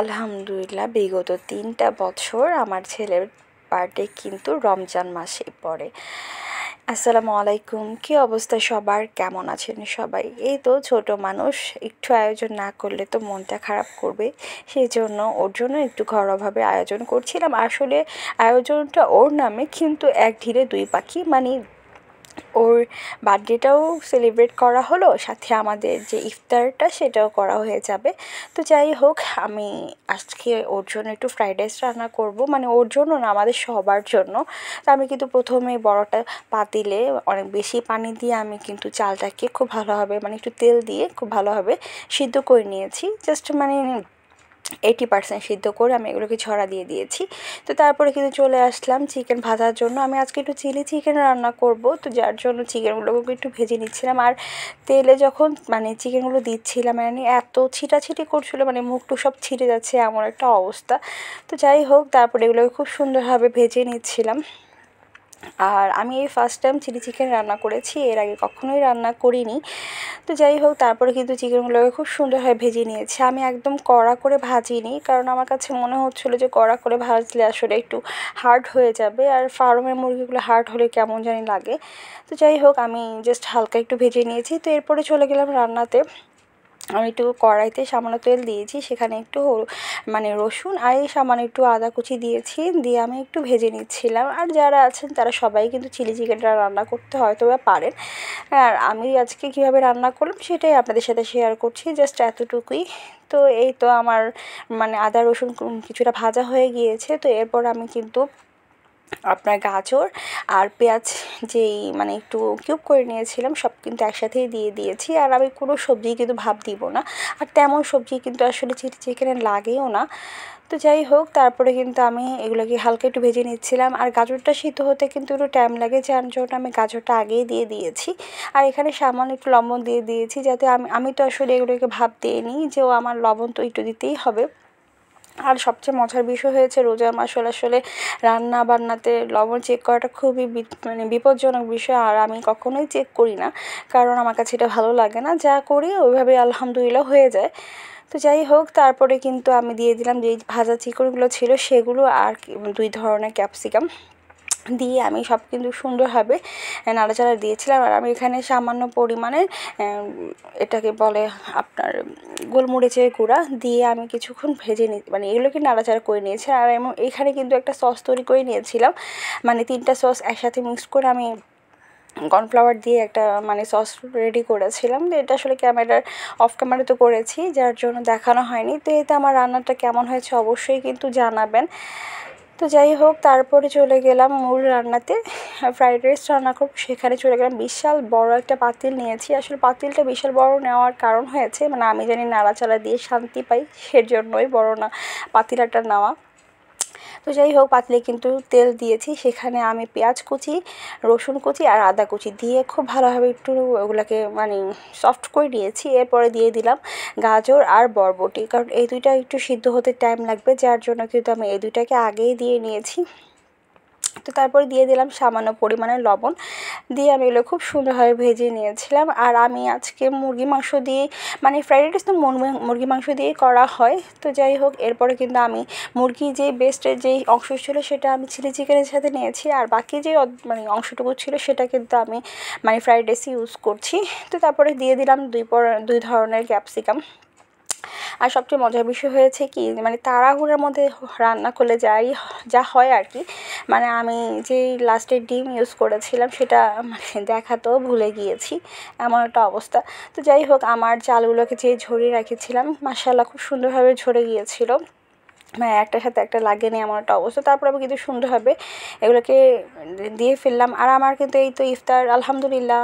আলহামদুলিল্লাহ বিগত 3টা বছর আমার ছেলের বার্থডে কিন্তু রমজান মাসেই পড়ে। আসসালামু আলাইকুম, কী অবস্থা সবার, কেমন আছেন সবাই? এই তো ছোট মানুষ, একটু আয়োজন না করলে তো মনটা খারাপ করবে, সেই জন্য ওর জন্য একটু ঘরোয়াভাবে আয়োজন করছিলাম। আসলে আয়োজনটা ওর নামে, কিন্তু এক ঢিলে দুই পাখি, মানে ওর বার্থডেটাও সেলিব্রেট করা হলো, সাথে আমাদের যে ইফতারটা সেটাও করা হয়ে যাবে। তো যাই হোক, আমি আজকে ওর জন্য একটু ফ্রাইড রাইস রান্না করব, মানে ওর জন্য না, আমাদের সবার জন্য। তো আমি কিন্তু প্রথমে বড়টা পাতিলে অনেক বেশি পানি দিয়ে আমি কিন্তু চালটাকে খুব ভালোভাবে, মানে একটু তেল দিয়ে খুব ভালোভাবে সিদ্ধ করে নিয়েছি। জাস্ট মানে 80% সিদ্ধ করে আমি এগুলোকে ছড়া দিয়ে দিয়েছি। তো তারপরে কিন্তু চলে আসলাম চিকেন ভাজার জন্য। আমি আজকে একটু চিলি চিকেন রান্না করব, তো যার জন্য চিকেনগুলোকে একটু ভেজে নিচ্ছিলাম। আর তেলে যখন মানে চিকেনগুলো দিচ্ছিলাম, মানে এত ছিটাছিটি করছিল, মানে মুখটুক সব ছিটে যাচ্ছে, এমন একটা অবস্থা। তো যাই হোক, তারপরে এগুলোকে খুব সুন্দরভাবে ভেজে নিচ্ছিলাম। আর আমি এই ফার্স্ট টাইম চিলি চিকেন রান্না করেছি, এর আগে কখনোই রান্না করিনি। তো যাই হোক, তারপরে কিন্তু চিকেনগুলোকে খুব সুন্দরভাবে ভেজে নিয়েছি। আমি একদম কড়া করে ভাজিনি, কারণ আমার কাছে মনে হচ্ছিলো যে কড়া করে ভাজলে আসলে একটু হার্ড হয়ে যাবে, আর ফার্মের মুরগিগুলো হার্ড হলে কেমন জানি লাগে। তো যাই হোক, আমি জাস্ট হালকা একটু ভেজে নিয়েছি। তো এরপরে চলে গেলাম রান্নাতে। আমি একটু কড়াইতে সামান্য তেল দিয়েছি, সেখানে একটু মানে রসুন আর এই সামান্য একটু আদা কুচি দিয়েছি, দিয়ে আমি একটু ভেজে নিচ্ছিলাম। আর যারা আছেন তারা সবাই কিন্তু চিলি চিকেনটা রান্না করতে হয়তো বা পারেন। আর আমি আজকে কীভাবে রান্না করলাম সেটাই আপনাদের সাথে শেয়ার করছি, জাস্ট এতটুকুই। তো এই তো আমার মানে আদা রসুন কিছুটা ভাজা হয়ে গিয়েছে। তো এরপর আমি কিন্তু আপনার গাজর আর পেঁয়াজ যেই মানে একটু কিউব করে নিয়েছিলাম, সব কিন্তু একসাথেই দিয়ে দিয়েছি। আর আমি কোনো সবজি কিন্তু ভাব দিব না, আর তেমন সবজি কিন্তু আসলে চিলি চিকেনে লাগেও না। তো যাই হোক, তারপরে কিন্তু আমি এগুলোকে হালকা একটু ভেজে নিচ্ছিলাম। আর গাজরটা সিদ্ধ হতে কিন্তু একটু টাইম লাগে, যার জন্য আমি গাজরটা আগেই দিয়ে দিয়েছি। আর এখানে সামান্য একটু লবণ দিয়ে দিয়েছি, যাতে আমি তো আসলে এগুলোকে ভাব দিইনি যে ও আমার লবণ তো একটু দিতেই হবে। আর সবচেয়ে মজার বিষয় হয়েছে, রোজার মাস আসলে রান্না বান্নাতে লবণ চেক করাটা খুবই মানে বিপজ্জনক বিষয়। আর আমি কখনোই চেক করি না, কারণ আমার কাছে এটা ভালো লাগে না। যা করি ওইভাবে আলহামদুলিল্লাহ হয়ে যায়। তো যাই হোক, তারপরে কিন্তু আমি দিয়ে দিলাম যেই ভাজা চিকেনগুলো ছিল সেগুলো, আর 2 ধরনের ক্যাপসিকাম দিয়ে আমি সব কিন্তু সুন্দরভাবে নাড়াচাড়া দিয়েছিলাম। আর আমি এখানে সামান্য পরিমাণে এটাকে বলে আপনার গোলমরিচের গুঁড়া দিয়ে আমি কিছুক্ষণ ভেজে মানে এগুলোকে নাড়াচাড়া করে নিয়েছি। আর এখানে কিন্তু একটা সস তৈরি করে নিয়েছিলাম, মানে 3টা সস একসাথে মিক্স করে আমি কর্নফ্লাওয়ার দিয়ে একটা মানে সস রেডি করেছিলাম। তো এটা আসলে অফ ক্যামেরাতে করেছি, যার জন্য দেখানো হয়নি। তো এতে আমার রান্নাটা কেমন হয়েছে অবশ্যই কিন্তু জানাবেন। তো যাই হোক, তারপরে চলে গেলাম মূল রান্নাতে। ফ্রাইড রাইস রান্না করব, সেখানে চলে গেলাম। বিশাল বড় একটা পাতিল নিয়েছি। আসলে পাতিলটা বিশাল বড় নেওয়ার কারণ হয়েছে, মানে আমি জানি নাড়াচাড়া দিয়ে শান্তি পাই, সেজন্যই বড় না পাতিলাটা নেওয়া। তো যাই হোক, পাতিলে কিন্তু তেল দিয়েছি, সেখানে আমি পেঁয়াজ কুচি, রসুন কুচি আর আদা কুচি দিয়ে খুব ভালোভাবে একটু ওগুলোকে মানে সফট করে নিয়েছি। এরপরে দিয়ে দিলাম গাজর আর বরবটি, কারণ এই দুইটা একটু সিদ্ধ হতে টাইম লাগবে, যার জন্য কিন্তু আমি এই দুইটাকে আগেই দিয়ে নিয়েছি। তো তারপরে দিয়ে দিলাম সামান্য পরিমাণে লবণ, দিয়ে আমি এগুলো খুব সুন্দরভাবে ভেজে নিয়েছিলাম। আর আমি আজকে মুরগি মাংস দিয়ে, মানে ফ্রাইড রাইস তো মুরগি মাংস দিয়েই করা হয়। তো যাই হোক, এরপরে কিন্তু আমি মুরগি যেই বেস্টের যেই অংশ ছিল সেটা আমি চিলি চিকেনের সাথে নিয়েছি, আর বাকি যে মানে অংশটুকু ছিল সেটা কিন্তু আমি মানে ফ্রাইড রাইসে ইউজ করছি। তো তারপরে দিয়ে দিলাম 2 ধরনের ক্যাপসিকাম। আর সবচেয়ে মজার বিষয় হয়েছে কি, মানে তাড়াহুড়োর মধ্যে রান্না করলে যা হয় আর কি, মানে আমি যেই লাস্টে ডিম ইউজ করেছিলাম সেটা মানে দেখাতেও ভুলে গিয়েছি, এমন একটা অবস্থা। তো যাই হোক, আমার চালগুলোকে যে ঝরিয়ে রেখেছিলাম, মাশাআল্লাহ খুব সুন্দরভাবে ঝরে গিয়েছিল, মানে একটার সাথে একটা লাগেনি, এমন একটা অবস্থা। তারপর আমি কিন্তু সুন্দরভাবে এগুলোকে দিয়ে ফেললাম। আর আমার কিন্তু এই তো ইফতার আলহামদুলিল্লাহ।